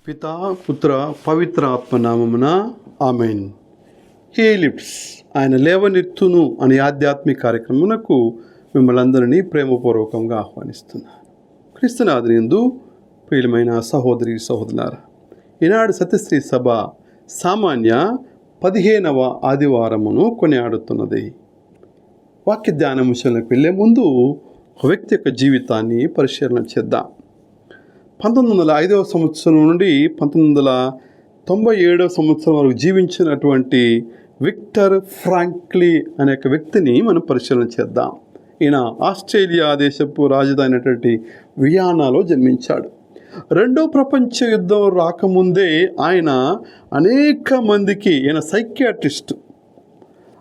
పితా పుత్ర పవిత్ర ఆత్మనామమున amen. He lifts, ఆయన లేవనెత్తును అనే ఆధ్యాత్మిక కార్యక్రమమునకు మిమ్మల్ని అందరినీ ప్రేమపూర్వకంగా ఆహ్వానిస్తున్నాను. క్రీస్తునాథునియందు ప్రియులమైన సహోదరి సహోదరులారా, ఈనాడు సత్యశ్రీ సభ సామాన్య 15వ ఆదివారమును కొనియాడుతున్నది. వాక్య ధ్యానాంశాలకు వెళ్ళే ముందు ఒక వ్యక్తి యొక్క జీవితాన్ని పరిశీలన చేద్దాం. 1905వ సంవత్సరం నుండి 1997వ సంవత్సరం వరకు జీవించినటువంటి విక్టర్ ఫ్రాంక్లీ అనే ఒక వ్యక్తిని మనం పరిశీలన చేద్దాం. ఈయన ఆస్ట్రేలియా దేశపు రాజధాని అయినటువంటి వియన్నాలో జన్మించాడు. రెండో ప్రపంచ యుద్ధం రాకముందే ఆయన అనేక మందికి, ఈయన సైకియాట్రిస్ట్,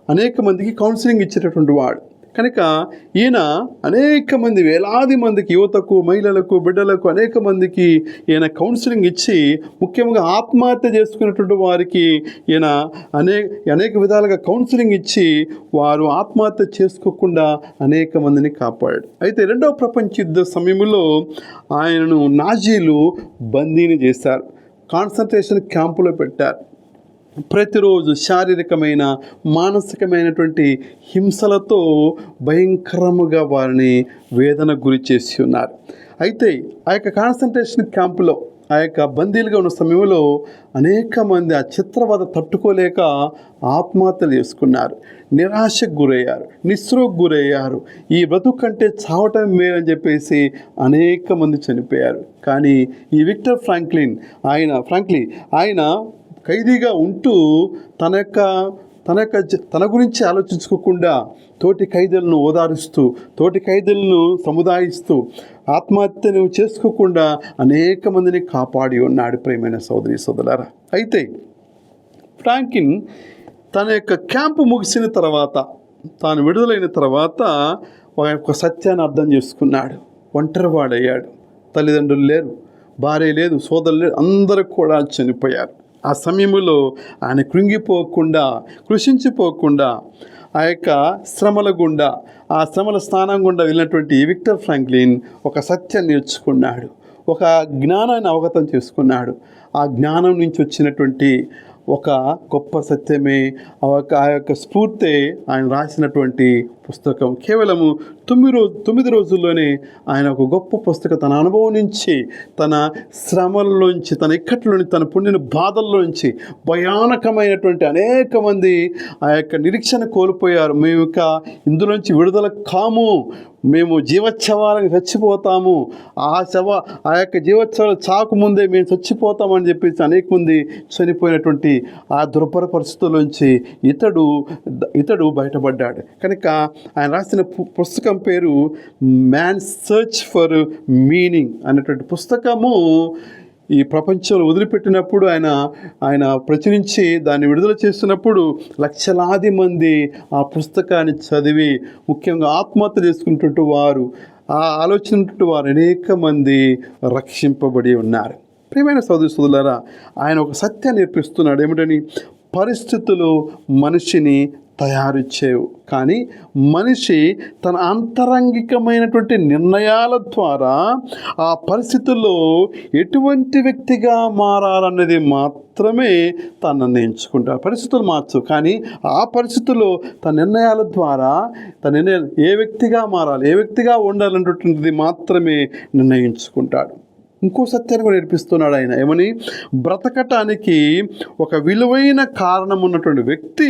అనేక మందికి కౌన్సిలింగ్ ఇచ్చేటటువంటి వాడు కనుక ఈయన అనేక మంది, వేలాది మందికి, యువతకు, మహిళలకు, బిడ్డలకు అనేక మందికి ఈయన కౌన్సిలింగ్ ఇచ్చి, ముఖ్యంగా ఆత్మహత్య చేసుకున్నటువంటి వారికి ఈయన అనేక విధాలుగా కౌన్సిలింగ్ ఇచ్చి వారు ఆత్మహత్య చేసుకోకుండా అనేక మందిని కాపాడాడు. అయితే రెండవ ప్రపంచ యుద్ధ సమయంలో ఆయనను నాజీలు బందీని చేశారు, కాన్సన్ట్రేషన్ క్యాంపులో పెట్టారు. ప్రతిరోజు శారీరకమైన, మానసికమైనటువంటి హింసలతో భయంకరముగా వారిని వేదన గురి చేసి ఉన్నారు. అయితే ఆ యొక్క కాన్సన్ట్రేషన్ క్యాంపులో, ఆ యొక్క బందీలుగా ఉన్న సమయంలో అనేక మంది ఆ చిత్రవద తట్టుకోలేక ఆత్మహత్యలు చేసుకున్నారు, నిరాశకు గురయ్యారు, నిస్పృహకు గురయ్యారు. ఈ బ్రతుకు కంటే చావటం మేలని చెప్పేసి అనేక మంది చనిపోయారు. కానీ ఈ విక్టర్ ఫ్రాంక్లీ ఆయన ఖైదీగా ఉంటూ తన గురించి ఆలోచించుకోకుండా తోటి ఖైదీలను ఓదారుస్తూ, తోటి ఖైదీలను సముదాయిస్తూ, ఆత్మహత్యను చేసుకోకుండా అనేక మందిని కాపాడి ఉన్నాడు. ప్రియమైన సోదరి సోదరులారా, అయితే ఫ్రాంక్లిన్ తన యొక్క క్యాంపు ముగిసిన తర్వాత, తాను విడుదలైన తర్వాత ఒక సత్యాన్ని అర్థం చేసుకున్నాడు. ఒంటరివాడయ్యాడు. తల్లిదండ్రులు లేరు, భార్య లేదు, సోదరులు లేరు, అందరూ కూడా చనిపోయారు. ఆ సమయంలో ఆయన కృంగిపోకుండా, కృషించిపోకుండా ఆ యొక్క శ్రమల గుండా, ఆ శ్రమల స్థానం గుండా వెళ్ళినటువంటి విక్టర్ ఫ్రాంక్లిన్ ఒక సత్యాన్ని నేర్చుకున్నాడు, ఒక జ్ఞానాన్ని అవగతం చేసుకున్నాడు. ఆ జ్ఞానం నుంచి వచ్చినటువంటి ఒక గొప్ప సత్యమే, ఆ యొక్క స్ఫూర్తి ఆయన రాసినటువంటి పుస్తకం. కేవలము 9 రోజుల్లోనే ఆయన ఒక గొప్ప పుస్తకం, తన అనుభవం నుంచి, తన శ్రమల్లోంచి, తన ఇక్కట్లోంచి, తన పొందిన బాధల్లోంచి, భయానకమైనటువంటి అనేక మంది ఆ యొక్క నిరీక్షణ కోల్పోయారు. మేము ఇక ఇందులోంచి విడుదల కాము, మేము జీవోత్సవాలకు చచ్చిపోతాము, ఆ యొక్క జీవోత్సవాలు చాకుముందే మేము చచ్చిపోతామని చెప్పేసి అనేక మంది చనిపోయినటువంటి ఆ దుర్భర పరిస్థితుల్లోంచి ఇతడు బయటపడ్డాడు. కనుక ఆయన రాసిన పుస్తకం పేరు మ్యాన్ సర్చ్ ఫర్ మీనింగ్ అనేటువంటి పుస్తకము. ఈ ప్రపంచంలో వదిలిపెట్టినప్పుడు ఆయన ప్రచురించి దాన్ని విడుదల చేస్తున్నప్పుడు లక్షలాది మంది ఆ పుస్తకాన్ని చదివి, ముఖ్యంగా ఆత్మహత్య చేసుకున్నటువంటి వారు, ఆ ఆలోచన వారు అనేక మంది రక్షింపబడి ఉన్నారు. ప్రియమైన సోదరి సోదరులారా, ఆయన ఒక సత్యాన్ని నేర్పిస్తున్నాడు. ఏమిటని? పరిస్థితులు మనిషిని తయారు చేయవు, కానీ మనిషి తన అంతరంగికమైనటువంటి నిర్ణయాల ద్వారా ఆ పరిస్థితుల్లో ఎటువంటి వ్యక్తిగా మారాలన్నది మాత్రమే తను నిర్ణయించుకుంటాడు. పరిస్థితులు మార్చు, కానీ ఆ పరిస్థితుల్లో తన నిర్ణయాల ద్వారా ఏ వ్యక్తిగా మారాలి, ఏ వ్యక్తిగా ఉండాలన్నటువంటిది మాత్రమే నిర్ణయించుకుంటాడు. ఇంకో సత్యాన్ని కూడా నేర్పిస్తున్నాడు ఆయన. ఏమని? బ్రతకటానికి ఒక విలువైన కారణం ఉన్నటువంటి వ్యక్తి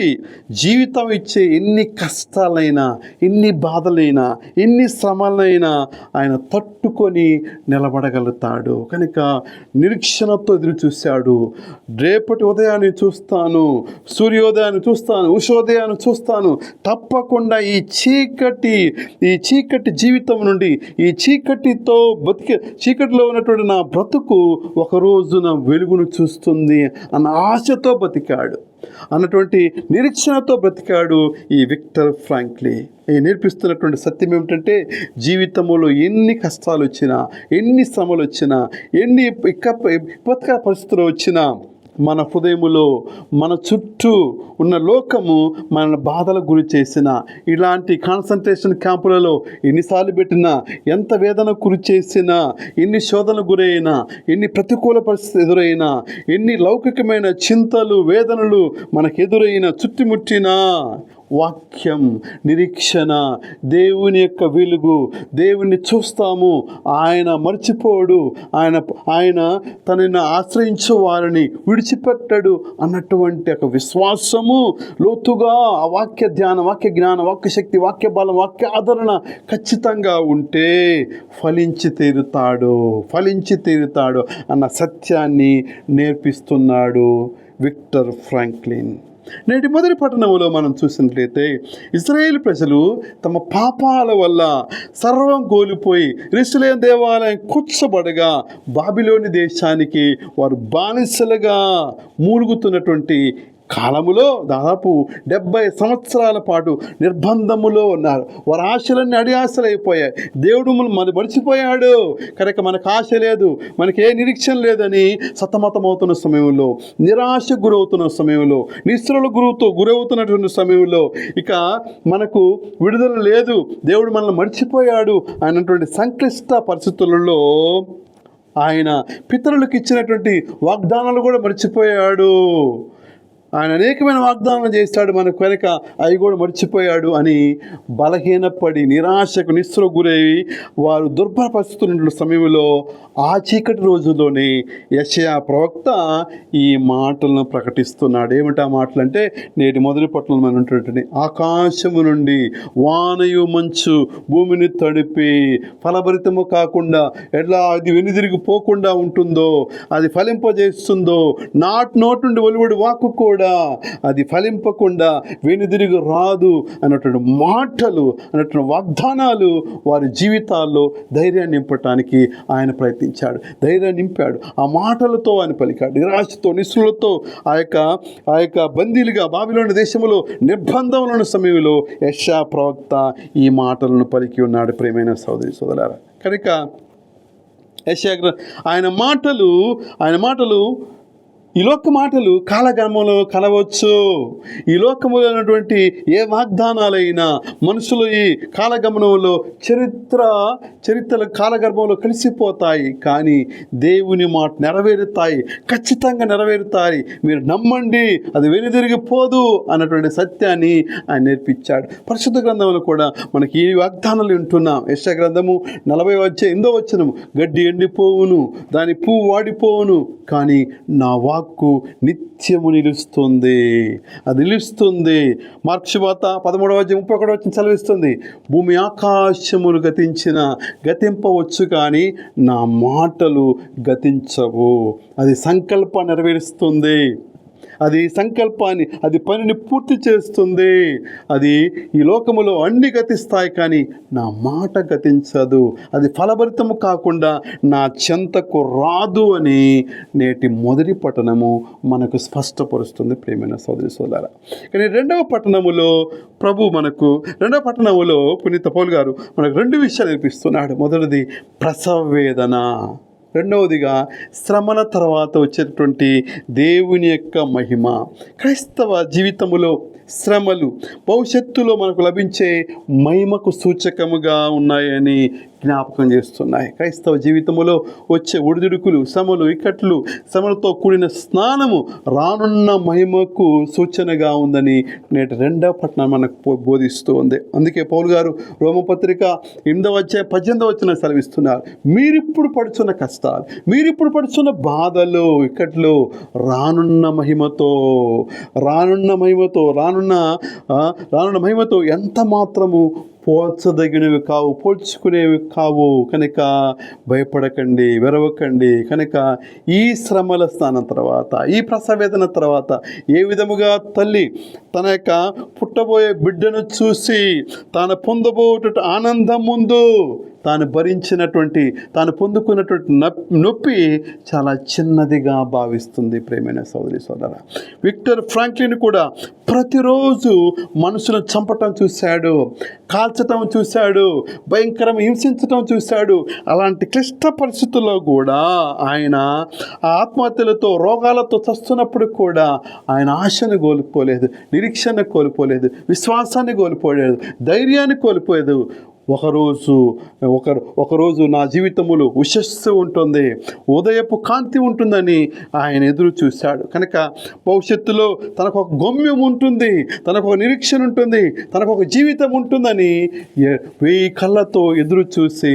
జీవితం ఇచ్చే ఎన్ని కష్టాలైనా, ఎన్ని బాధలైనా, ఎన్ని శ్రమలైనా ఆయన తట్టుకొని నిలబడగలుగుతాడు. కనుక నిరీక్షణతో ఎదురు చూశాడు. రేపటి ఉదయాన్ని చూస్తాను, సూర్యోదయాన్ని చూస్తాను, ఉషోదయాన్ని చూస్తాను, తప్పకుండా ఈ చీకటి జీవితం నుండి, ఈ చీకటిలో ఉన్నటువంటి నా బ్రతుకు ఒక రోజున వెలుగును చూస్తుంది అన్న ఆశతో బతికాడు, అన్నటువంటి నిరీక్షణతో బ్రతికాడు ఈ విక్టర్ ఫ్రాంక్లీ. నేర్పిస్తున్నటువంటి సత్యం ఏమిటంటే, జీవితంలో ఎన్ని కష్టాలు వచ్చినా, ఎన్ని శ్రమలు వచ్చినా, ఎన్ని విపత్కర పరిస్థితులు వచ్చినా, మన హృదయములో మన చుట్టూ ఉన్న లోకము మన బాధలకు గురి చేసిన, ఇలాంటి కాన్సన్ట్రేషన్ క్యాంపులలో ఎన్నిసార్లు పెట్టినా, ఎంత వేదన గురి చేసినా, ఎన్ని శోధనకు గురైనా, ఎన్ని ప్రతికూల పరిస్థితులు ఎదురైనా, ఎన్ని లౌకికమైన చింతలు వేదనలు మనకు ఎదురైనా, చుట్టుముట్టినా, వాక్యం, నిరీక్షణ, దేవుని యొక్క వెలుగు, దేవుణ్ణి చూస్తాము, ఆయన మర్చిపోడు, ఆయన తనని ఆశ్రయించే వారిని విడిచిపెట్టడు అన్నటువంటి ఒక విశ్వాసము లోతుగా ఆ వాక్య ధ్యానం, వాక్య జ్ఞానం, వాక్య శక్తి, వాక్య బలం, వాక్య ఆదరణ ఖచ్చితంగా ఉంటే ఫలించి తీరుతాడు అన్న సత్యాన్ని నేర్పిస్తున్నాడు విక్టర్ ఫ్రాంక్లిన్. నేటి మొదటి పట్టణంలో మనం చూసినట్లయితే ఇశ్రాయేలు ప్రజలు తమ పాపాల వల్ల సర్వం కోల్పోయి యెరూషలేము దేవాలయం కూర్చబడగా బాబిలోని దేశానికి వారు బానిసలుగా మూలుగుతున్నటువంటి కాలములో దాదాపు 70 సంవత్సరాల పాటు నిర్బంధములో ఉన్నారు. వారి ఆశలన్నీ అడియాశలైపోయాయి. దేవుడు మన మర్చిపోయాడు కనుక మనకు ఆశ లేదు, మనకి ఏ నిరీక్షణ లేదని సతమతమవుతున్న సమయంలో, నిరాశకు గురవుతున్న సమయంలో, నిస్సలకు గురవుతున్నటువంటి సమయంలో, ఇక మనకు విడుదల లేదు, దేవుడు మనల్ని మర్చిపోయాడు అన్నటువంటి సంక్లిష్ట పరిస్థితులలో ఆయన పితరులకు ఇచ్చినటువంటి వాగ్దానాలు కూడా మర్చిపోయాడు. ఆయన అనేకమైన వాగ్దానం చేస్తాడు మనకు, కనుక అవి కూడా మర్చిపోయాడు అని బలహీనపడి నిరాశకు నిస్సకు గురై వారు దుర్భర పరిస్థితుల సమయంలో ఆ చీకటి రోజుల్లోనే యెషయా ప్రవక్త ఈ మాటలను ప్రకటిస్తున్నాడు. ఏమిటి ఆ మాటలు అంటే, నేటి మొదటి పట్టణంలో ఉన్నటువంటి ఆకాశము నుండి వానయు మంచు భూమిని తడిపి ఫలభరితము కాకుండా ఎట్లా అది వెనుదిరిగి పోకుండా ఉంటుందో, అది ఫలింపజేస్తుందో, నోటి నుండి వెలువడి వాక్కు కూడా అది ఫలింపకుండా వెనుదిరిగి రాదు అన్నటువంటి మాటలు, అన్నటువంటి వాగ్దానాలు వారి జీవితాల్లో ధైర్యాన్ని నింపటానికి ఆయన ప్రయత్నించాడు, ధైర్యాన్ని నింపాడు. ఆ మాటలతో ఆయన పలికాడు. నిరాశతో నిస్సులతో ఆ యొక్క బందీలుగా బాబిలోని దేశంలో నిర్బంధంలో ఉన్న సమయంలో యెషయా ప్రవక్త ఈ మాటలను పలికి ఉన్నాడు. ప్రియమైన సోదరి సోదరులారా, కనుక యెషయా ఆయన మాటలు ఈ లోక మాటలు కాలగర్భంలో కలవచ్చు. ఈ లోకములో ఉన్నటువంటి ఏ వాగ్దానాలైనా మనుషులు ఈ కాలగమనంలో చరిత్రలు కాలగర్భంలో కలిసిపోతాయి, కానీ దేవుని మాట నెరవేరుతాయి, ఖచ్చితంగా నెరవేరుతాయి. మీరు నమ్మండి, అది వెనుదిరిగిపోదు అన్నటువంటి సత్యాన్ని ఆయన నేర్పించాడు. పరిశుద్ధ గ్రంథంలో కూడా మనకి ఈ వాగ్దానాలు వింటున్నాం. యెషయా గ్రంథము 40:8 గడ్డి ఎండిపోవును, దాని పువ్వు వాడిపోవును, కానీ నా వాక్కు నిత్యము నిలుస్తుంది. అది నిలుస్తుంది. మార్కు సువార్త 13:31 సెలవిస్తుంది, భూమి ఆకాశములు గతింపవచ్చు కానీ నా మాటలు గతించవు. అది సంకల్పం నెరవేరుస్తుంది, అది సంకల్పాన్ని, అది పనిని పూర్తి చేస్తుంది. అది ఈ లోకములో అన్ని గతిస్తాయి కానీ నా మాట గతించదు, అది ఫలభరితము కాకుండా నా చెంతకు రాదు అని నేటి మొదటి పట్టణము మనకు స్పష్టపరుస్తుంది. ప్రియమైన సోదరి సోదరులారా, కానీ రెండవ పట్టణములో పునీత పౌలు గారు మనకు 2 విషయాలు నేర్పిస్తున్నాడు. మొదటిది ప్రసవ వేదన, రెండవదిగా శ్రమల తర్వాత వచ్చేటటువంటి దేవుని యొక్క మహిమ. క్రైస్తవ జీవితంలో శ్రమలు భవిష్యత్తులో మనకు లభించే మహిమకు సూచకముగా ఉన్నాయని జ్ఞాపకం చేస్తున్నాయి. క్రైస్తవ జీవితంలో వచ్చే ఒడిదుడుకులు, శ్రమలు, ఇక్కట్లు, శ్రమలతో కూడిన స్నానము రానున్న మహిమకు సూచనగా ఉందని నేటి 2వ పట్టణం మనకు బోధిస్తూ ఉంది. అందుకే పౌలు గారు రోమపత్రిక 8:18 సెలవిస్తున్నారు, మీరిప్పుడు పడుచున్న కష్టాలు, మీరిప్పుడు పడుచున్న బాధలు, ఇక్కట్లు రానున్న మహిమతో ఎంత మాత్రము పోల్చదగినవి కావు, పోల్చుకునేవి కావు. కనుక భయపడకండి, వెరవకండి. కనుక ఈ శ్రమల స్థానం తర్వాత, ఈ ప్రసవేదన తర్వాత ఏ విధముగా తల్లి తన యొక్క పుట్టబోయే బిడ్డను చూసి తాను పొందబోయేట ఆనందం ముందు తాను భరించినటువంటి, తాను పొందుకున్నటువంటి నొప్పి చాలా చిన్నదిగా భావిస్తుంది. ప్రేమైన సోదరి సోదర, విక్టర్ ఫ్రాంక్లిన్ కూడా ప్రతిరోజు మనుషులను చంపటం చూశాడు, కాల్చటం చూశాడు, భయంకరం హింసించటం చూశాడు. అలాంటి క్లిష్ట పరిస్థితుల్లో కూడా ఆయన ఆత్మహత్యలతో, రోగాలతో చస్తున్నప్పుడు కూడా ఆయన ఆశను కోల్పోలేదు, నిరీక్షణ కోల్పోలేదు, విశ్వాసాన్ని కోల్పోలేదు, ధైర్యాన్ని కోల్పోలేదు. ఒకరోజు నా జీవితములో ఉషస్సు ఉంటుంది, ఉదయపు కాంతి ఉంటుందని ఆయన ఎదురు చూశాడు. కనుక భవిష్యత్తులో తనకు ఒక గమ్యం ఉంటుంది, తనకు ఒక నిరీక్షణ ఉంటుంది, తనకు ఒక జీవితం ఉంటుందని 1000 కళ్ళతో ఎదురు చూసి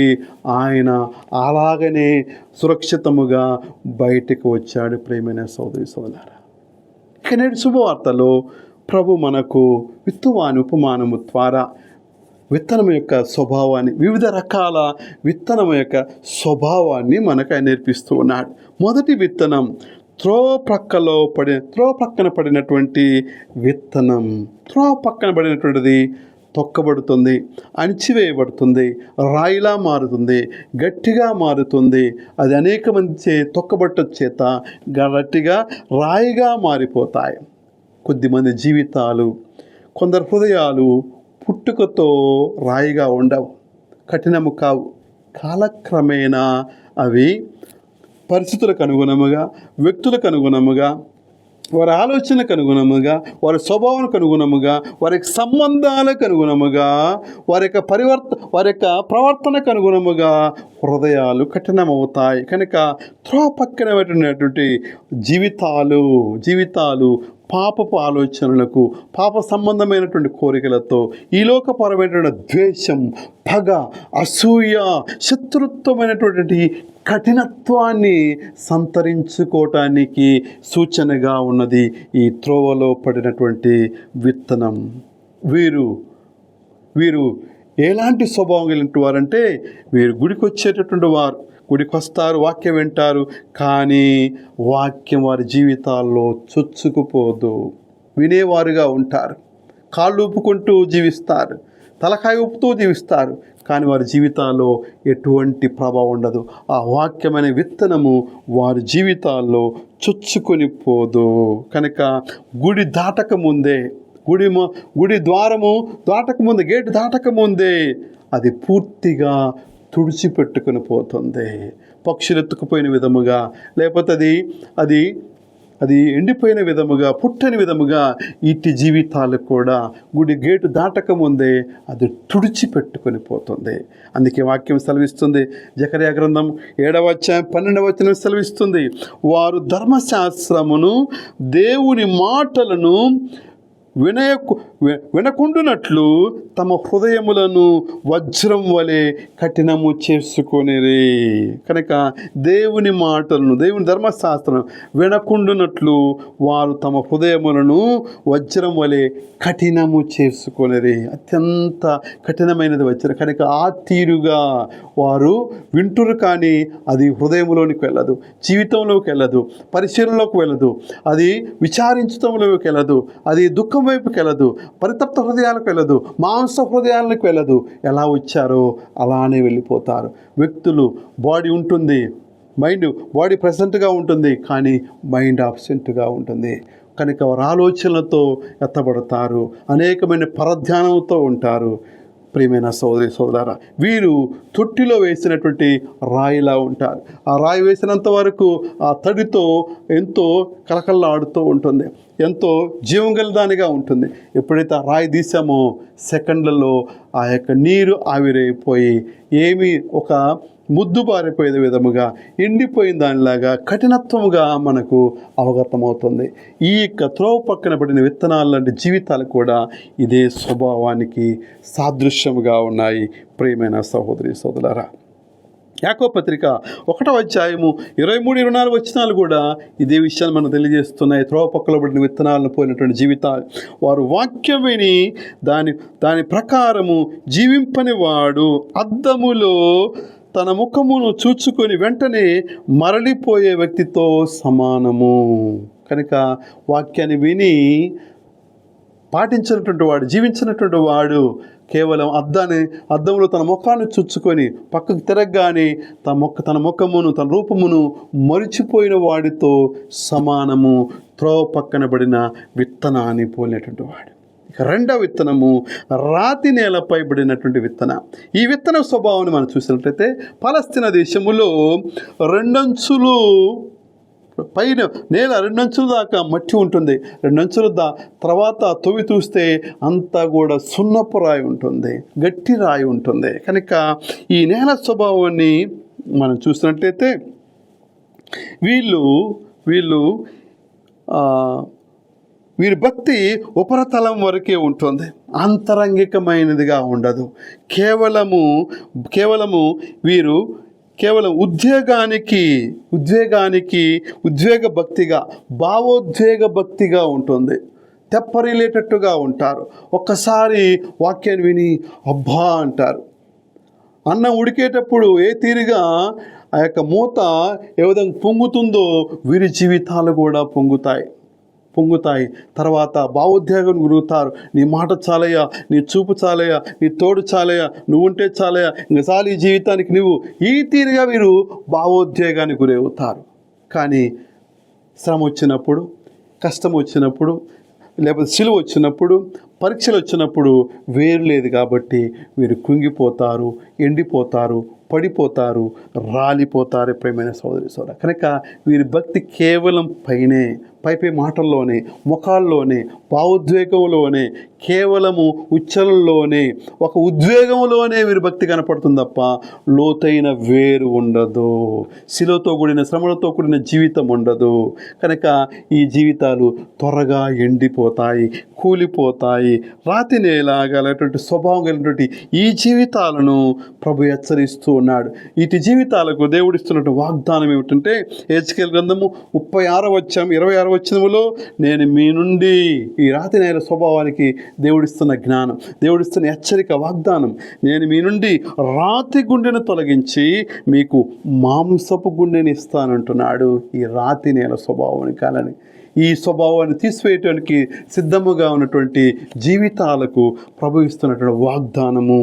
ఆయన అలాగనే సురక్షితముగా బయటకు వచ్చాడు. ప్రియమైన సోదరి సోదరులారా, నేడు శుభవార్తలో ప్రభు మనకు విత్తువాని ఉపమానము ద్వారా విత్తనం యొక్క స్వభావాన్ని, వివిధ రకాల విత్తనం యొక్క స్వభావాన్ని మనకు ఆయన నేర్పిస్తూ ఉన్నాడు. మొదటి విత్తనం త్రోవ ప్రక్కన పడినటువంటి విత్తనం. త్రోవ పక్కన పడినటువంటిది తొక్కబడుతుంది, అణిచివేయబడుతుంది, రాయిలా మారుతుంది, గట్టిగా మారుతుంది. అది అనేక మంది తొక్కబట్ట చేత గట్టిగా రాయిగా మారిపోతాయి. కొద్దిమంది జీవితాలు, కొందరు హృదయాలు పుట్టుకతో రాయిగా ఉండవు, కఠినము కావు. కాలక్రమేణా అవి పరిస్థితులకు అనుగుణముగా, వ్యక్తులకు అనుగుణముగా, వారి ఆలోచనకు అనుగుణముగా, వారి స్వభావానికి అనుగుణముగా, వారి యొక్క సంబంధాలకు అనుగుణముగా, వారి యొక్క ప్రవర్తనకు అనుగుణముగా హృదయాలు కఠినమవుతాయి. కనుక త్రోవ పక్కన పెట్టినటువంటి జీవితాలు పాపపు ఆలోచనలకు, పాప సంబంధమైనటువంటి కోరికలతో, ఈ లోకపరమైనటువంటి ద్వేషం, పగ, అసూయ, శత్రుత్వమైనటువంటి కఠినత్వాన్ని సంతరించుకోవటానికి సూచనగా ఉన్నది ఈ త్రోవలో పడినటువంటి విత్తనం. వీరు ఎలాంటి స్వభావం కలిగిన వారంటే, వీరు గుడికి వచ్చేటటువంటి వారు, గుడికి వస్తారు, వాక్యం వింటారు, కానీ వాక్యం వారి జీవితాల్లో చొచ్చుకుపోదు. వినేవారుగా ఉంటారు, కాళ్ళు ఊపుకుంటూ జీవిస్తారు, తలకాయ ఊపుతూ జీవిస్తారు, కానీ వారి జీవితాల్లో ఎటువంటి ప్రభావం ఉండదు. ఆ వాక్యమైన విత్తనము వారి జీవితాల్లో చొచ్చుకొని పోదు. కనుక గుడి దాటకముందే, గుడి ద్వారము దాటకముందే, గేటు దాటకముందే అది పూర్తిగా తుడిచిపెట్టుకుని పోతుంది. పక్షులు ఎత్తుకుపోయిన విధముగా, లేకపోతే అది ఎండిపోయిన విధముగా, పుట్టని విధముగా ఇట్టి జీవితాలు కూడా గుడి గేటు దాటకముందే అది తుడిచిపెట్టుకొని పోతుంది. అందుకే వాక్యం సెలవిస్తుంది, జకర్యా గ్రంథం 7వ అధ్యాయం 12వ వచనం సెలవిస్తుంది, వారు ధర్మశాస్త్రమును, దేవుని మాటలను వినకుండునట్లు తమ హృదయములను వజ్రం వలె కఠినము చేసుకొనిరి. కనుక దేవుని మాటలను, దేవుని ధర్మశాస్త్రం వినకుండునట్లు వారు తమ హృదయములను వజ్రం వలె కఠినము చేసుకొనిరి. అత్యంత కఠినమైనది వజ్రం. కనుక ఆ తీరుగా వారు వింటురు, కానీ అది హృదయంలోనికి వెళ్ళదు, జీవితంలోకి వెళ్ళదు, పరిశీలనలోకి వెళ్ళదు, అది విచారించడంలోకి వెళ్ళదు, అది దుఃఖం వైపుకి వెళ్ళదు, పరితప్త హృదయాలకు వెళ్ళదు, మాంస హృదయాలకు వెళ్ళదు. ఎలా వచ్చారో అలానే వెళ్ళిపోతారు. వ్యక్తులు బాడీ ఉంటుంది, బాడీ ప్రెసెంట్గా ఉంటుంది, కానీ మైండ్ ఆబ్సెంట్గా ఉంటుంది. కనుక వారు ఆలోచనలతో ఎత్తబడతారు, అనేకమైన పరధ్యానంతో ఉంటారు. ప్రియమైన సోదరి సోదరులారా, వీరు తొట్టిలో వేసినటువంటి రాయిలా ఉంటారు. ఆ రాయి వేసినంత వరకు ఆ తడితో ఎంతో కలకల్లాడుతూ ఉంటుంది, ఎంతో జీవం గలదానిగా ఉంటుంది. ఎప్పుడైతే ఆ రాయి తీసామో సెకండ్లలో ఆ యొక్క నీరు ఆవిరైపోయి ఏమీ ఒక ముద్దు బారిపోయే విధముగా, ఎండిపోయిన దానిలాగా కఠినత్వముగా మనకు అవగతమవుతుంది. ఈ యొక్క త్రోవ పక్కన పడిన విత్తనాలు లాంటి జీవితాలు కూడా ఇదే స్వభావానికి సాదృశ్యముగా ఉన్నాయి. ప్రియమైన సహోదరి సోదరులారా, యాకోబు పత్రిక 1వ అధ్యాయము 23-24 వచనాలు కూడా ఇదే విషయాన్ని మనం తెలియజేస్తున్నాయి. త్రోవ పక్కన పడిన విత్తనాలను పోయినటువంటి జీవితాలు, వారు వాక్యం విని దాని ప్రకారము జీవింపని వాడు అద్దములో తన ముఖమును చూచుకొని వెంటనే మరలిపోయే వ్యక్తితో సమానము. కనుక వాక్యాన్ని విని పాటించినటువంటి వాడు, జీవించినటువంటి వాడు కేవలం అద్దంలో తన ముఖాన్ని చుచ్చుకొని పక్కకు తిరగగానే తన ముఖమును, తన రూపమును మరిచిపోయిన వాడితో సమానము. త్రోవ పక్కన పడిన విత్తనాన్ని పోలినటువంటి వాడు. ఇక రెండవ విత్తనము రాతి నేలపై పడినటువంటి విత్తన. ఈ విత్తన స్వభావాన్ని మనం చూసినట్లయితే పాలస్తీనా దేశములో రెండంచులు పైన నేల రెండంచుల దాకా మట్టి ఉంటుంది. రెండంచుల తర్వాత తవ్వి చూస్తే అంతా కూడా సున్నపు రాయి ఉంటుంది, గట్టి రాయి ఉంటుంది. కనుక ఈ నేల స్వభావాన్ని మనం చూసినట్లయితే వీరి భక్తి ఉపరితలం వరకే ఉంటుంది, అంతరంగికమైనదిగా ఉండదు. వీరు కేవలం ఉద్వేగ భక్తిగా, భావోద్వేగ భక్తిగా ఉంటుంది. తెప్పరిలేటట్టుగా ఉంటారు. ఒక్కసారి వాక్యాన్ని విని అబ్బా అంటారు. అన్నం ఉడికేటప్పుడు ఏ తీరుగా ఆ యొక్క మూత ఏ విధంగా పొంగుతుందో వీరి జీవితాలు కూడా పొంగుతాయి. తర్వాత భావోద్వేగం గురుగుతారు. నీ మాట చాలయ్యా, నీ చూపు చాలయ్యా, నీ తోడు చాలయ్యా, నువ్వు ఉంటే చాలయ్యా, ఇంకా చాలు ఈ జీవితానికి నువ్వు, ఈ తీరుగా వీరు భావోద్వేగానికి గురవుతారు. కానీ శ్రమ వచ్చినప్పుడు, కష్టం వచ్చినప్పుడు, లేకపోతే సిలువ వచ్చినప్పుడు, పరీక్షలు వచ్చినప్పుడు వేరు లేదు కాబట్టి వీరు కుంగిపోతారు, ఎండిపోతారు, పడిపోతారు, రాలిపోతారు. ప్రియమైన సోదరి సోదరు, కనుక వీరి భక్తి కేవలం పై మాటల్లోనే, ముఖాల్లోనే, భావోద్వేగంలోనే, కేవలము ఉచ్చలంలోనే, ఒక ఉద్వేగంలోనే వీరి భక్తి కనపడుతుంది తప్ప లోతైన వేరు ఉండదు. శిలతో కూడిన, శ్రమలతో కూడిన జీవితం ఉండదు. కనుక ఈ జీవితాలు త్వరగా ఎండిపోతాయి, కూలిపోతాయి. రాతి నేలగలటువంటి స్వభావం కలిగినటువంటి ఈ జీవితాలను ప్రభు హెచ్చరిస్తూ ఉన్నాడు. ఇటు జీవితాలకు దేవుడిస్తున్నటువంటి వాగ్దానం ఏమిటంటే, హెచ్కేల్ గ్రంథము 36వ అధ్యాయం 26వ వచనములో, నేను మీ నుండి, ఈ రాతి నేల స్వభావానికి దేవుడిస్తున్న జ్ఞానం, దేవుడిస్తున్న హెచ్చరిక, వాగ్దానం, నేను మీ నుండి రాతి గుండెను తొలగించి మీకు మాంసపు గుండెని ఇస్తానంటున్నాడు. ఈ రాతి నేల స్వభావాన్ని కాలని, ఈ స్వభావాన్ని తీసివేయటానికి సిద్ధముగా ఉన్నటువంటి జీవితాలకు ప్రభు ఇస్తున్నటువంటి వాగ్దానము,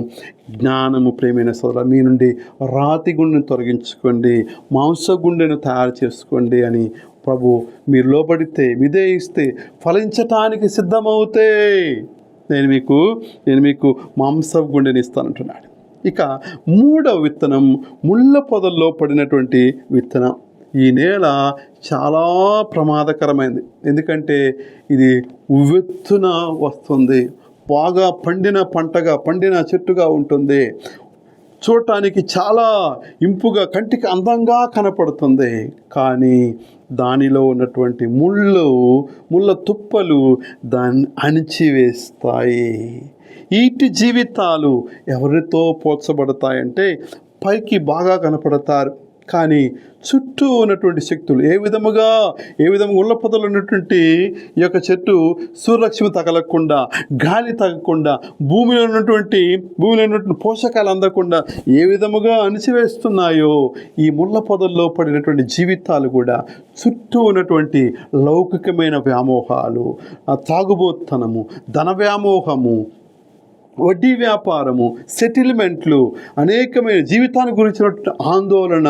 జ్ఞానము. ప్రేమైన సోదర, మీ నుండి రాతి గుండెను తొలగించుకోండి, మాంస గుండెను తయారు చేసుకోండి అని ప్రభు మీరు లోబడితే, విధేయిస్తే, ఫలించటానికి సిద్ధమవుతే నేను మీకు మాంస గుండెని ఇస్తానంటున్నాడు. ఇక మూడవ విత్తనం ముళ్ళ పొదల్లో పడినటువంటి విత్తనం. ఈ నేల చాలా ప్రమాదకరమైనది. ఎందుకంటే ఇది ఉవ్వెత్తున వస్తుంది, బాగా పండిన చెట్టుగా ఉంటుంది, చూడటానికి చాలా ఇంపుగా, కంటికి అందంగా కనపడుతుంది. కానీ దానిలో ఉన్నటువంటి ముళ్ళ తుప్పలు దాన్ని అణిచివేస్తాయి. ఈటి జీవితాలు ఎవరితో పోల్చబడతాయంటే, పైకి బాగా కనపడతారు, కానీ చుట్టూ ఉన్నటువంటి శక్తులు ఏ విధంగా ఉళ్ళ పొదలు ఉన్నటువంటి ఈ యొక్క చెట్టు సూర్యరశ్మి తగలకుండా, గాలి తగ్గకుండా, భూమిలో ఉన్నటువంటి పోషకాలు అందకుండా ఏ విధముగా అణిచివేస్తున్నాయో, ఈ ముళ్ళ పొదల్లో పడినటువంటి జీవితాలు కూడా చుట్టూ ఉన్నటువంటి లౌకికమైన వ్యామోహాలు, తాగుబోత్తనము, ధన వ్యామోహము, వడ్డీ వ్యాపారము, సెటిల్మెంట్లు, అనేకమైన జీవితాన్ని గురించినటువంటి ఆందోళన,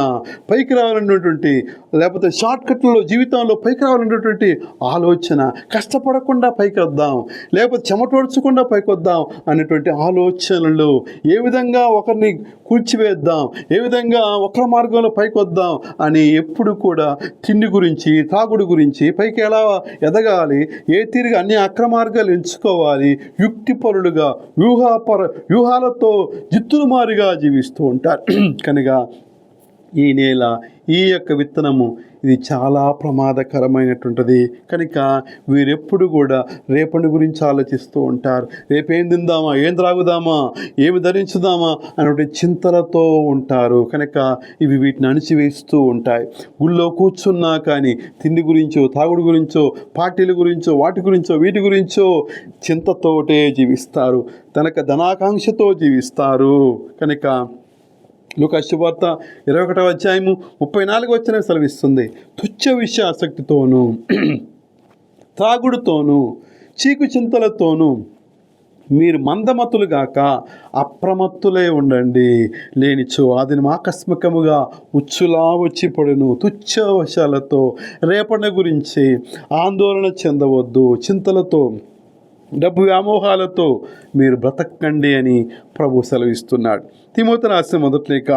పైకి రావాలన్నటువంటి, లేకపోతే షార్ట్కట్లలో జీవితంలో పైకి రావాలన్నటువంటి ఆలోచన, కష్టపడకుండా పైకి వద్దాం, లేకపోతే చెమటోడ్చకుండా పైకి వద్దాం అనేటువంటి ఆలోచనలు, ఏ విధంగా ఒకరిని కూల్చివేద్దాం, ఏ విధంగా ఒకరి మార్గంలో పైకి వద్దాం అని ఎప్పుడు కూడా తిండి గురించి, తాగుడు గురించి, పైకి ఎలా ఎదగాలి, ఏ తీరుగా అన్ని అక్రమార్గాలు ఎంచుకోవాలి, యుక్తిపరులుగా వ్యూహాలతో జిత్తులుమారిగా జీవిస్తూ ఉంటారు. కనుక ఈ నేల, ఈ యొక్క విత్తనము, ఇది చాలా ప్రమాదకరమైనటువంటిది. కనుక వీరెప్పుడు కూడా రేపటి గురించి ఆలోచిస్తూ ఉంటారు. రేపేం తిందామా, ఏం త్రాగుదామా, ఏమి ధరించుదామా అనే చింతలతో ఉంటారు. కనుక ఇవి వీటిని అణిచివేస్తూ ఉంటాయి. గుళ్ళో కూర్చున్నా కానీ తిండి గురించో, తాగుడు గురించో, పార్టీల గురించో, వీటి గురించో చింతతోటే జీవిస్తారు, ధనాకాంక్షతో జీవిస్తారు. కనుక లూకా శుభవార్త 21వ అధ్యాయము 34వ వచనం సెలవిస్తుంది, తుచ్చ విషయ ఆసక్తితోనూ, త్రాగుడుతోనూ, చీకు చింతలతోనూ మీరు మందమతులుగాక అప్రమత్తులై ఉండండి. లేనిచో ఆదిని ఆకస్మికముగా ఉచ్చులా వచ్చి పడును. తుచ్చవశాలతో రేపటి గురించి ఆందోళన చెందవద్దు. చింతలతో డబ్బు వ్యామోహాలతో మీరు బ్రతకండి అని ప్రభు సెలవిస్తున్నాడు. తిమోతి రాసిన మొదటి లేఖ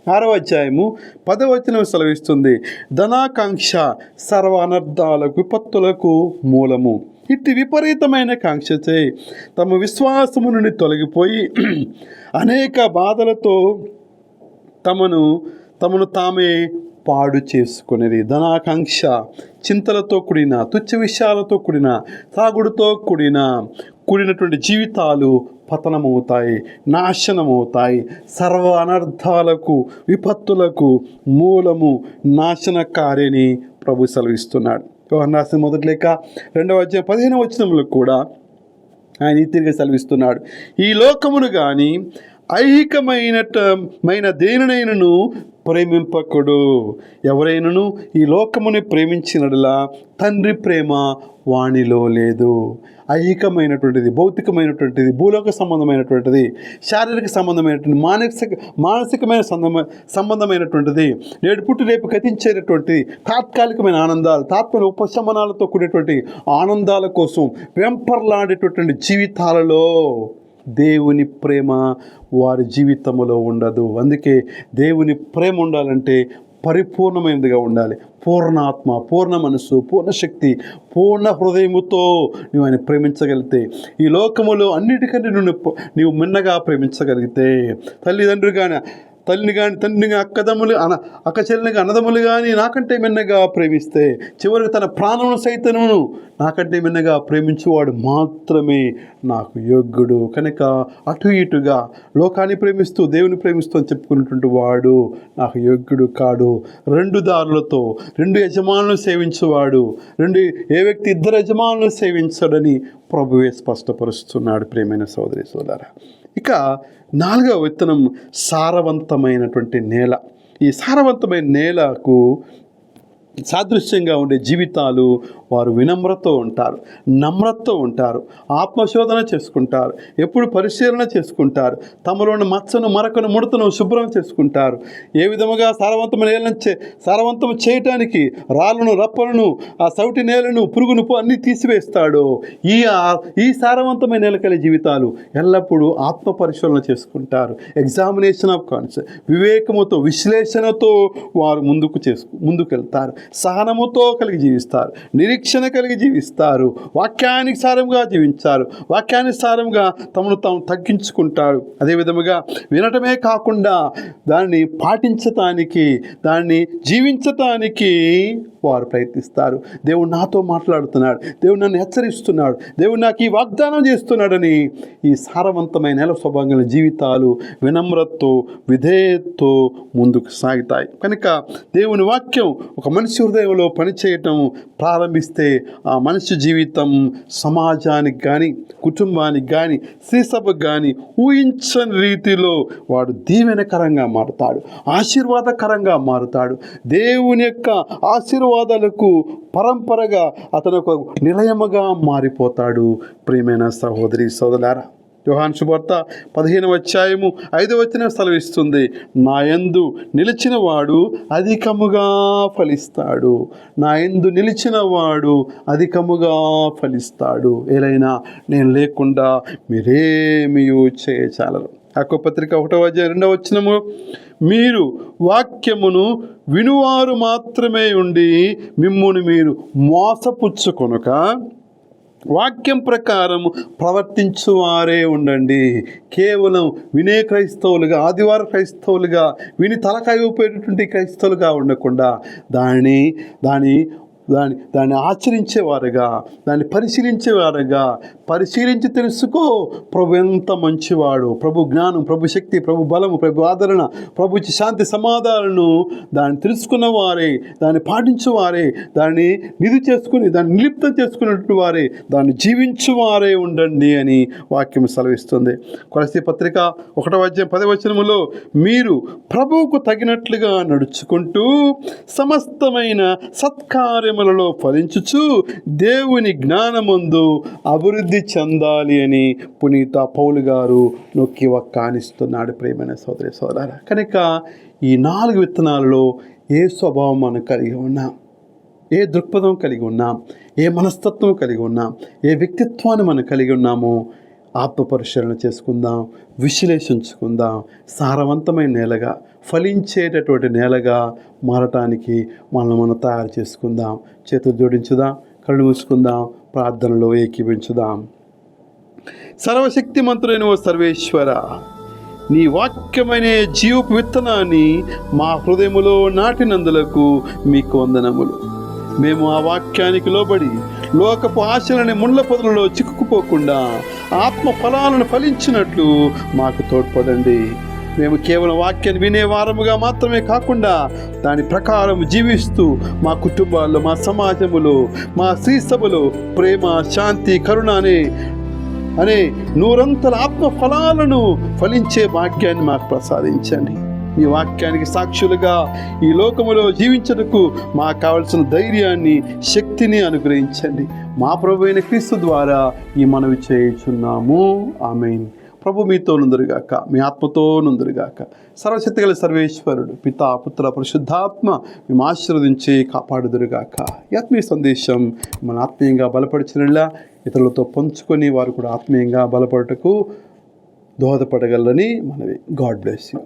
6వ అధ్యాయము 10వ వచనం సెలవిస్తుంది, ధనాకాంక్ష సర్వ అనర్థాలకు విపత్తులకు మూలము. ఇట్టి విపరీతమైన కాంక్షచే తమ విశ్వాసము నుండి తొలగిపోయి అనేక బాధలతో తమను తామే పాడు చేసుకునేది. ధనాకాంక్ష చింతలతో కూడిన, తుచ్చ విషయాలతో కూడిన, తాగుడుతో కూడినటువంటి జీవితాలు పతనమవుతాయి, నాశనమవుతాయి. సర్వ అనర్థాలకు విపత్తులకు మూలము నాశనకారిని ప్రభు సెలవిస్తున్నాడు. యోహన్నా రాసిన మొదటి లేఖ 2వ అధ్యాయం 15వ వచనంలో కూడా ఆయన ఈ తిరిగి సెలవిస్తున్నాడు, ఈ లోకమును కానీ ఐహికమైన దేనినైనను ప్రేమింపకుడు. ఎవరైనను ఈ లోకముని ప్రేమించినట్లా తండ్రి ప్రేమ వాణిలో లేదు. ఐహికమైనటువంటిది, భౌతికమైనటువంటిది, భూలోక సంబంధమైనటువంటిది, శారీరక సంబంధమైనటువంటి, మానసికమైన సంబంధమైనటువంటిది, నేడు పుట్టి రేపు గతించేటటువంటి తాత్కాలికమైన ఆనందాలు, తాత్కాలిక ఉపశమనాలతో కూడినటువంటి ఆనందాల కోసం వెంపర్లాడేటటువంటి జీవితాలలో దేవుని ప్రేమ వారి జీవితంలో ఉండదు. అందుకే దేవుని ప్రేమ ఉండాలంటే పరిపూర్ణమైనదిగా ఉండాలి. పూర్ణ ఆత్మ, పూర్ణ మనస్సు, పూర్ణ శక్తి, పూర్ణ హృదయముతో నువ్వు ఆయన ప్రేమించగలిగితే, ఈ లోకములో అన్నిటికంటే నువ్వు మిన్నగా ప్రేమించగలిగితే, తల్లిని కానీ తండ్రిని అక్క చెల్లిని అన్నదమ్ములు కానీ నాకంటే మిన్నగా ప్రేమిస్తే, చివరికి తన ప్రాణమును సైతమును నాకంటే మిన్నగా ప్రేమించేవాడు మాత్రమే నాకు యోగ్యుడు. కనుక అటు ఇటుగా లోకాన్ని ప్రేమిస్తూ దేవుని ప్రేమిస్తూ అని చెప్పుకున్నటువంటి వాడు నాకు యోగ్యుడు కాడు. 2 దారులతో 2 యజమానులను సేవించేవాడు, ఏ వ్యక్తి 2 యజమానులను సేవించడని ప్రభువే స్పష్టపరుస్తున్నాడు. ప్రియమైన సోదరి సోదరా, ఇక 4వ విత్తనం సారవంతమైనటువంటి నేల. ఈ సారవంతమైన నేలకు సాదృశ్యంగా ఉండే జీవితాలు వారు వినమ్రతో ఉంటారు, నమ్రతతో ఉంటారు, ఆత్మశోధన చేసుకుంటారు, ఎప్పుడు పరిశీలన చేసుకుంటారు, తమలోని మచ్చను మరకను ముడతను శుభ్రం చేసుకుంటారు. ఏ విధముగా సారవంతమైన నేలను సారవంతం చేయటానికి రాళ్ళను, రప్పలను, ఆ సౌటి నేలను, పురుగును అన్నీ తీసివేస్తాడో ఈ సారవంతమైన నేల కలిగే జీవితాలు ఎల్లప్పుడూ ఆత్మ పరిశీలన చేసుకుంటారు. ఎగ్జామినేషన్ ఆఫ్ కాన్సెప్ట్, వివేకముతో, విశ్లేషణతో వారు ముందుకు వెళ్తారు. సహనముతో కలిగి జీవిస్తారు, నిరీక్షణ కలిగి జీవిస్తారు, వాక్యానికి సారంగా జీవించారు, వాక్యానికి సారంగా తమను తాము తగ్గించుకుంటారు. అదేవిధముగా వినటమే కాకుండా దాన్ని పాటించటానికి, దాన్ని జీవించటానికి వారు ప్రయత్నిస్తారు. దేవుడు నాతో మాట్లాడుతున్నాడు, దేవుడు నన్ను హెచ్చరిస్తున్నాడు, దేవుడు నాకు ఈ వాగ్దానం చేస్తున్నాడని ఈ సారవంతమైన నేల స్వభావంగా జీవితాలు వినమ్రతతో, విధేయతతో ముందుకు సాగుతాయి. కనుక దేవుని వాక్యం ఒక మనిషి హృదయంలో పనిచేయటం ప్రారంభిస్తే ఆ మనిషి జీవితం సమాజానికి కానీ, కుటుంబానికి కానీ, శ్రీసభకు కానీ ఊహించని రీతిలో వాడు దీవెనకరంగా మారుతాడు, ఆశీర్వాదకరంగా మారుతాడు. దేవుని యొక్క ఆశీర్వాదాలకు పరంపరగా అతను ఒక నిలయముగా మారిపోతాడు. ప్రియమైన సహోదరి సోదరులారా, యోహాను సువార్త 15వ అధ్యాయము 5వ వచనం సెలవిస్తుంది, నా యందు నిలిచిన వాడు అధికముగా ఫలిస్తాడు. నా యందు నిలిచిన వాడు అధికముగా ఫలిస్తాడు. ఏలైనా నేను లేకుండా మీరేమీ చేయచాలరు. యాకోబు పత్రిక 1వ అధ్యాయం 2వ వచనము, మీరు వాక్యమును వినువారు మాత్రమే ఉండి మిమ్మును మీరు మోసపుచ్చుకొనక వాక్యం ప్రకారం ప్రవర్తించువారే ఉండండి. కేవలం వినే క్రైస్తవులుగా, ఆదివార క్రైస్తవులుగా, విని తలకాయ ఊపేటటువంటి క్రైస్తవులుగా ఉండకుండా దాన్ని ఆచరించేవారుగా, దాన్ని పరిశీలించేవారుగా, పరిశీలించి తెలుసుకో ప్రభు ఎంత మంచివాడు, ప్రభు జ్ఞానం, ప్రభు శక్తి, ప్రభు బలము, ప్రభు ఆదరణ, ప్రభు శాంతి సమాధానాలను దాన్ని తెలుసుకున్న వారే, దాన్ని పాటించువారే, దాన్ని నిధి చేసుకుని, దాన్ని నిలిప్తం చేసుకున్నటువంటి వారే, దాన్ని జీవించువారే ఉండండి అని వాక్యం సెలవిస్తుంది. కొలస్సీ పత్రిక 1వ అధ్యాయం 10వ వచనములో, మీరు ప్రభువుకు తగినట్లుగా నడుచుకుంటూ సమస్తమైన సత్కార్యం హృదయములలో ఫలించుచు దేవుని జ్ఞానమందు అభివృద్ధి చెందాలి అని పునీత పౌలు గారు నొక్కి వక్కానిస్తున్నాడు ప్రియమైన సోదరి సోదరా. కనుక ఈ 4 విత్తనాలలో ఏ స్వభావం మనం కలిగి ఉన్నాం, ఏ దృక్పథం కలిగి ఉన్నాం, ఏ మనస్తత్వం కలిగి ఉన్నాం, ఏ వ్యక్తిత్వాన్ని మనం కలిగి ఉన్నామో ఆత్మపరిశీలన చేసుకుందాం, విశ్లేషించుకుందాం. సారవంతమైన నేలగా, ఫలించేటటువంటి నేలగా మారటానికి మనం తయారు చేసుకుందాం. చేతులు జోడించుదాం, కళ్ళు మూసుకుందాం, ప్రార్థనలో ఏకీభించుదాం. సర్వశక్తిమంతుడైన ఓ సర్వేశ్వర, నీ వాక్యమైన జీవపు విత్తనాన్ని మా హృదయములో నాటినందులకు మీకు వందనములు. మేము ఆ వాక్యానికి లోబడి లోకపు ఆశలని ముళ్ళ పొదలలో చిక్కుకుపోకుండా ఆత్మ ఫలాలను ఫలించినట్లు మాకు తోడ్పడండి. మేము కేవలం వాక్యాన్ని వినే వారముగా మాత్రమే కాకుండా దాని ప్రకారం జీవిస్తూ మా కుటుంబాల్లో, మా సమాజములో, మా స్త్రీ సభలో ప్రేమ, శాంతి, కరుణ అనే 100 ఆత్మ ఫలాలను ఫలించే వాక్యాన్ని మాకు ప్రసాదించండి. ఈ వాక్యానికి సాక్షులుగా ఈ లోకములో జీవించటకు మాకు కావలసిన ధైర్యాన్ని, శక్తిని అనుగ్రహించండి. మా ప్రభు అయిన క్రీస్తు ద్వారా ఈ మనవి చేయుచున్నాము. ఆమేన్. ప్రభు మీతో నుందురుగాక, మీ ఆత్మతో నుందురుగాక. సర్వశక్తిగల సర్వేశ్వరుడు పితా, పుత్ర, పరిశుద్ధాత్మ మేము ఆశీర్వదించి కాపాడుదురుగాక. ఈ ఆత్మీయ సందేశం మన ఆత్మీయంగా బలపరిచినలా ఇతరులతో పంచుకొని వారు కూడా ఆత్మీయంగా బలపడటకు దోహదపడగలరని మనవి. God bless you.